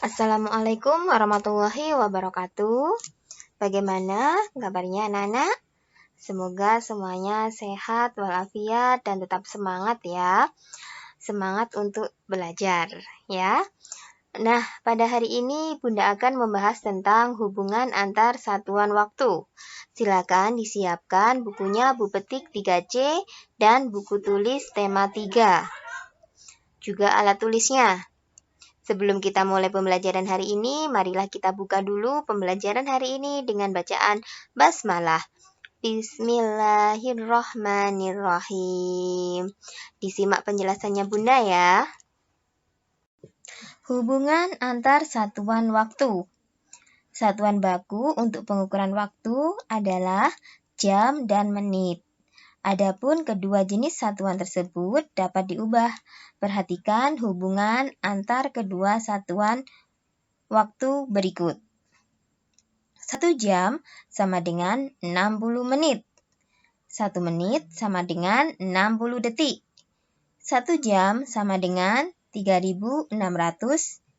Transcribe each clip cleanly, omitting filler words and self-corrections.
Assalamualaikum warahmatullahi wabarakatuh. Bagaimana kabarnya anak-anak? Semoga semuanya sehat walafiat dan tetap semangat ya. Semangat untuk belajar ya. Nah, pada hari ini Bunda akan membahas tentang hubungan antar satuan waktu. Silakan disiapkan bukunya Bu Petik 3C dan buku tulis tema 3. Juga alat tulisnya. Sebelum kita mulai pembelajaran hari ini, marilah kita buka dulu pembelajaran hari ini dengan bacaan basmalah. Bismillahirrahmanirrahim. Disimak penjelasannya Bunda ya. Hubungan antar satuan waktu. Satuan baku untuk pengukuran waktu adalah jam dan menit. Adapun kedua jenis satuan tersebut dapat diubah. Perhatikan hubungan antar kedua satuan waktu berikut. 1 jam sama dengan 60 menit. 1 menit sama dengan 60 detik. 1 jam sama dengan 3.600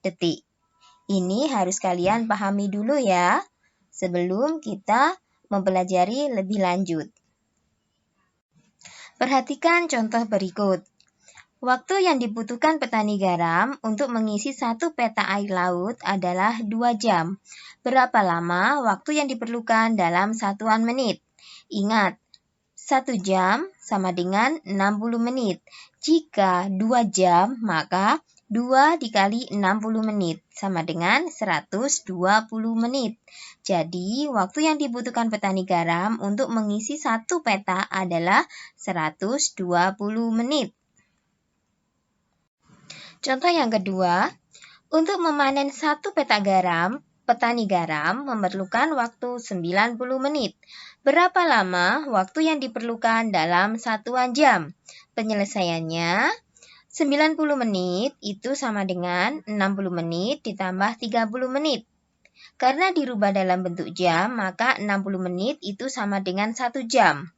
detik. Ini harus kalian pahami dulu ya, sebelum kita mempelajari lebih lanjut. Perhatikan contoh berikut. Waktu yang dibutuhkan petani garam untuk mengisi 1 peta air laut adalah 2 jam. Berapa lama waktu yang diperlukan dalam satuan menit? Ingat, 1 jam sama dengan 60 menit. Jika 2 jam, maka 2 dikali 60 menit sama dengan 120 menit. Jadi, waktu yang dibutuhkan petani garam untuk mengisi 1 peta adalah 120 menit. Contoh yang kedua, untuk memanen 1 peta garam, petani garam memerlukan waktu 90 menit. Berapa lama waktu yang diperlukan dalam satuan jam? Penyelesaiannya, 90 menit itu sama dengan 60 menit ditambah 30 menit. Karena dirubah dalam bentuk jam, maka 60 menit itu sama dengan 1 jam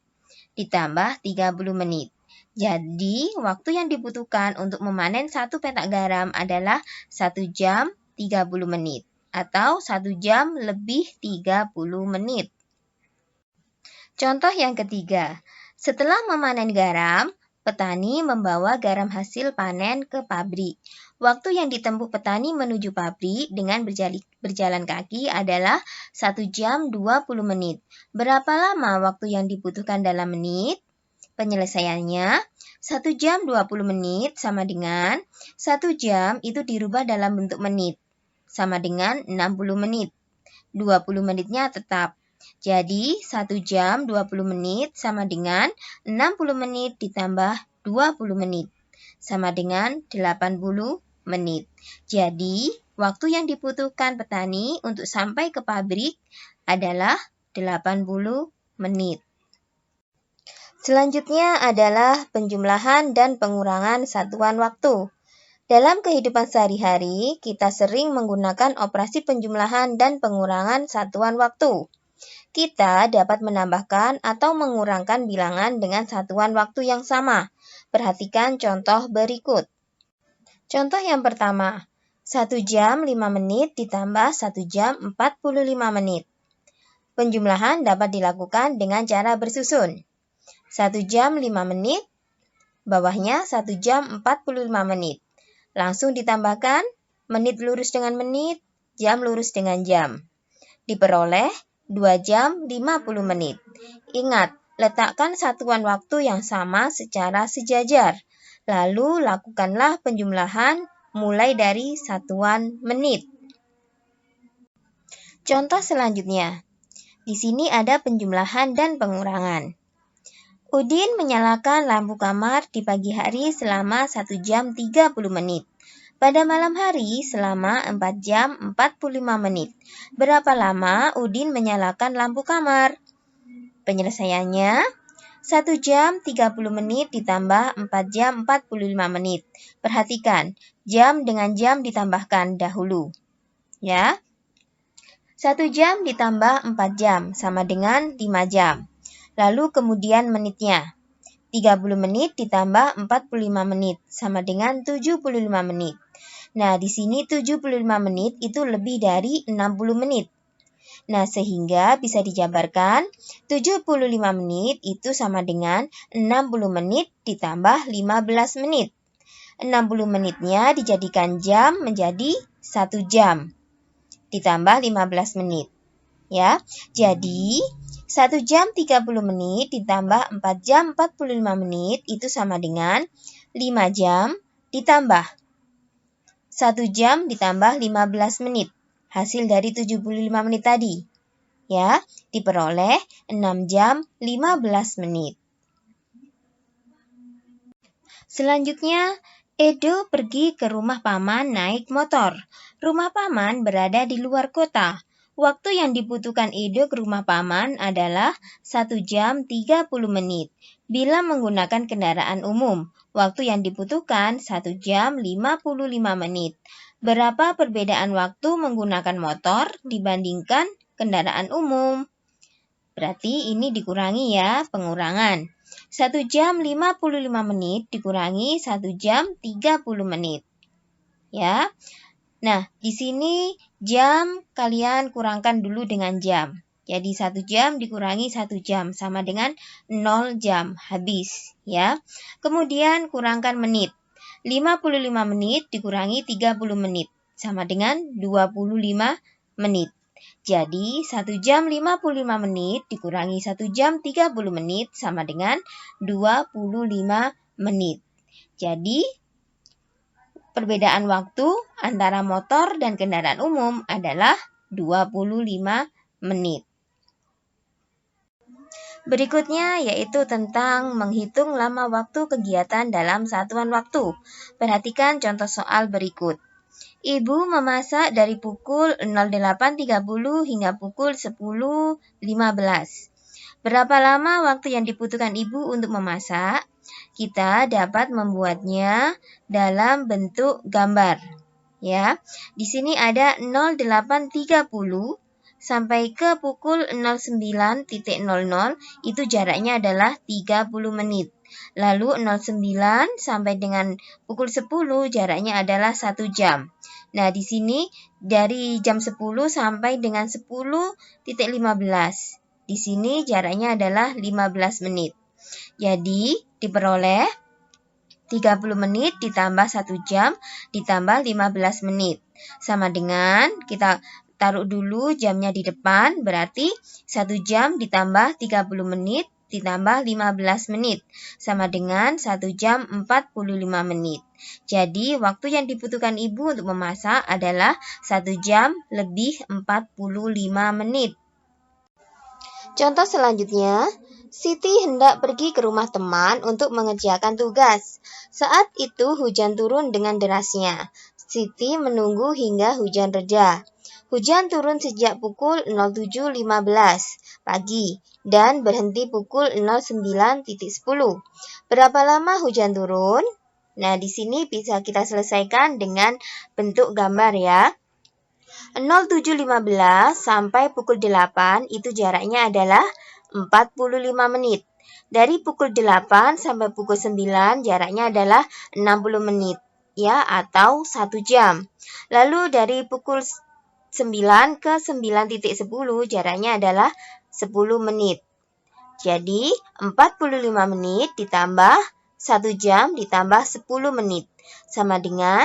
ditambah 30 menit. Jadi, waktu yang dibutuhkan untuk memanen 1 petak garam adalah 1 jam 30 menit atau 1 jam lebih 30 menit. Contoh yang ketiga, setelah memanen garam, petani membawa garam hasil panen ke pabrik. Waktu yang ditempuh petani menuju pabrik dengan berjalan kaki adalah 1 jam 20 menit. Berapa lama waktu yang dibutuhkan dalam menit? Penyelesaiannya, 1 jam 20 menit sama dengan 1 jam itu dirubah dalam bentuk menit, sama dengan 60 menit. 20 menitnya tetap. Jadi, 1 jam 20 menit sama dengan 60 menit ditambah 20 menit, sama dengan 80 menit. Jadi, waktu yang dibutuhkan petani untuk sampai ke pabrik adalah 80 menit. Selanjutnya adalah penjumlahan dan pengurangan satuan waktu. Dalam kehidupan sehari-hari, kita sering menggunakan operasi penjumlahan dan pengurangan satuan waktu. Kita dapat menambahkan atau mengurangkan bilangan dengan satuan waktu yang sama. Perhatikan contoh berikut. Contoh yang pertama, 1 jam 5 menit ditambah 1 jam 45 menit. Penjumlahan dapat dilakukan dengan cara bersusun. 1 jam 5 menit, bawahnya 1 jam 45 menit. Langsung ditambahkan menit lurus dengan menit, jam lurus dengan jam. Diperoleh 2 jam 50 menit. Ingat, letakkan satuan waktu yang sama secara sejajar. Lalu lakukanlah penjumlahan mulai dari satuan menit. Contoh selanjutnya. Di sini ada penjumlahan dan pengurangan. Udin menyalakan lampu kamar di pagi hari selama 1 jam 30 menit. Pada malam hari selama 4 jam 45 menit. Berapa lama Udin menyalakan lampu kamar? Penyelesaiannya, 1 jam 30 menit ditambah 4 jam 45 menit. Perhatikan, jam dengan jam ditambahkan dahulu. Ya. 1 jam ditambah 4 jam sama dengan 5 jam. Lalu kemudian menitnya. 30 menit ditambah 45 menit sama dengan 75 menit. Nah, di sini 75 menit itu lebih dari 60 menit. Nah, sehingga bisa dijabarkan 75 menit itu sama dengan 60 menit ditambah 15 menit. 60 menitnya dijadikan jam menjadi 1 jam ditambah 15 menit. Ya, jadi 1 jam 30 menit ditambah 4 jam 45 menit itu sama dengan 5 jam ditambah 1 jam ditambah 15 menit. Hasil dari 75 menit tadi. Ya, diperoleh 6 jam 15 menit. Selanjutnya, Edo pergi ke rumah paman naik motor. Rumah paman berada di luar kota. Waktu yang dibutuhkan Edo ke rumah paman adalah 1 jam 30 menit. Bila menggunakan kendaraan umum, waktu yang dibutuhkan 1 jam 55 menit. Berapa perbedaan waktu menggunakan motor dibandingkan kendaraan umum? Berarti ini dikurangi ya, pengurangan. 1 jam 55 menit dikurangi 1 jam 30 menit. Ya. Nah, di sini jam kalian kurangkan dulu dengan jam. Jadi 1 jam dikurangi 1 jam sama dengan 0 jam habis, ya. Kemudian kurangkan menit. 55 menit dikurangi 30 menit sama dengan 25 menit. Jadi 1 jam 55 menit dikurangi 1 jam 30 menit sama dengan 25 menit. Jadi perbedaan waktu antara motor dan kendaraan umum adalah 25 menit. Berikutnya yaitu tentang menghitung lama waktu kegiatan dalam satuan waktu. Perhatikan contoh soal berikut. Ibu memasak dari pukul 08.30 hingga pukul 10.15. Berapa lama waktu yang dibutuhkan ibu untuk memasak? Kita dapat membuatnya dalam bentuk gambar. Ya, di sini ada 08.30 sampai ke pukul 09.00 itu jaraknya adalah 30 menit. Lalu 09 sampai dengan pukul 10 jaraknya adalah 1 jam. Nah, di sini dari jam 10 sampai dengan 10.15. Di sini jaraknya adalah 15 menit. Jadi, diperoleh 30 menit ditambah 1 jam ditambah 15 menit. Sama dengan kita taruh dulu jamnya di depan, berarti 1 jam ditambah 30 menit ditambah 15 menit. Sama dengan 1 jam 45 menit. Jadi, waktu yang dibutuhkan ibu untuk memasak adalah 1 jam lebih 45 menit. Contoh selanjutnya, Siti hendak pergi ke rumah teman untuk mengerjakan tugas. Saat itu hujan turun dengan derasnya. Siti menunggu hingga hujan reda. Hujan turun sejak pukul 07.15 pagi dan berhenti pukul 09.10. Berapa lama hujan turun? Nah, di sini bisa kita selesaikan dengan bentuk gambar ya. 07.15 sampai pukul 8 itu jaraknya adalah 45 menit. Dari pukul 8 sampai pukul 9 jaraknya adalah 60 menit ya atau 1 jam. Lalu dari pukul 9 ke 9.10 jaraknya adalah 10 menit. Jadi 45 menit ditambah 1 jam ditambah 10 menit sama dengan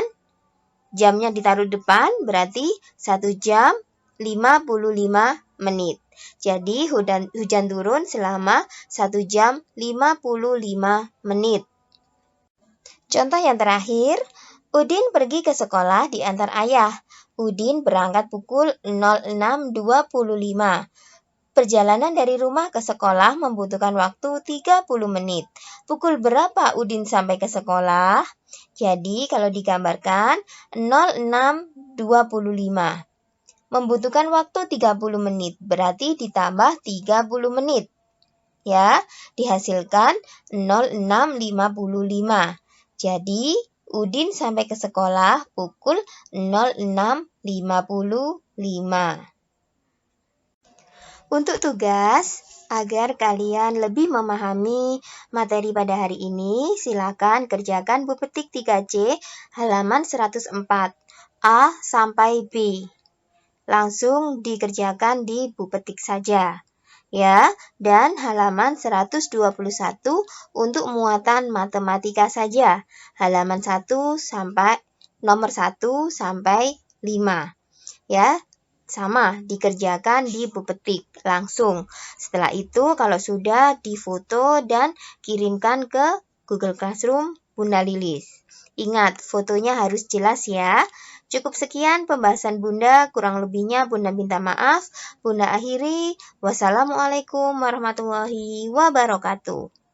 jamnya ditaruh depan berarti 1 jam 55 menit. Jadi hujan turun selama 1 jam 55 menit. Contoh yang terakhir, Udin pergi ke sekolah diantar ayah. Udin berangkat pukul 06.25. Perjalanan dari rumah ke sekolah membutuhkan waktu 30 menit. Pukul berapa Udin sampai ke sekolah? Jadi kalau digambarkan 06.25. Membutuhkan waktu 30 menit, berarti ditambah 30 menit. Ya, dihasilkan 06.55. Jadi, Udin sampai ke sekolah pukul 06.55. Untuk tugas, agar kalian lebih memahami materi pada hari ini, silakan kerjakan buku petik 3C halaman 104, A sampai B. Langsung dikerjakan di buku petik saja. Ya, dan halaman 121 untuk muatan matematika saja. Halaman 1 sampai nomor 1 sampai 5. Ya, sama dikerjakan di buku petik langsung. Setelah itu kalau sudah difoto dan kirimkan ke Google Classroom Bunda Lilis. Ingat, fotonya harus jelas ya. Cukup sekian pembahasan Bunda, kurang lebihnya Bunda minta maaf. Bunda akhiri. Wassalamualaikum warahmatullahi wabarakatuh.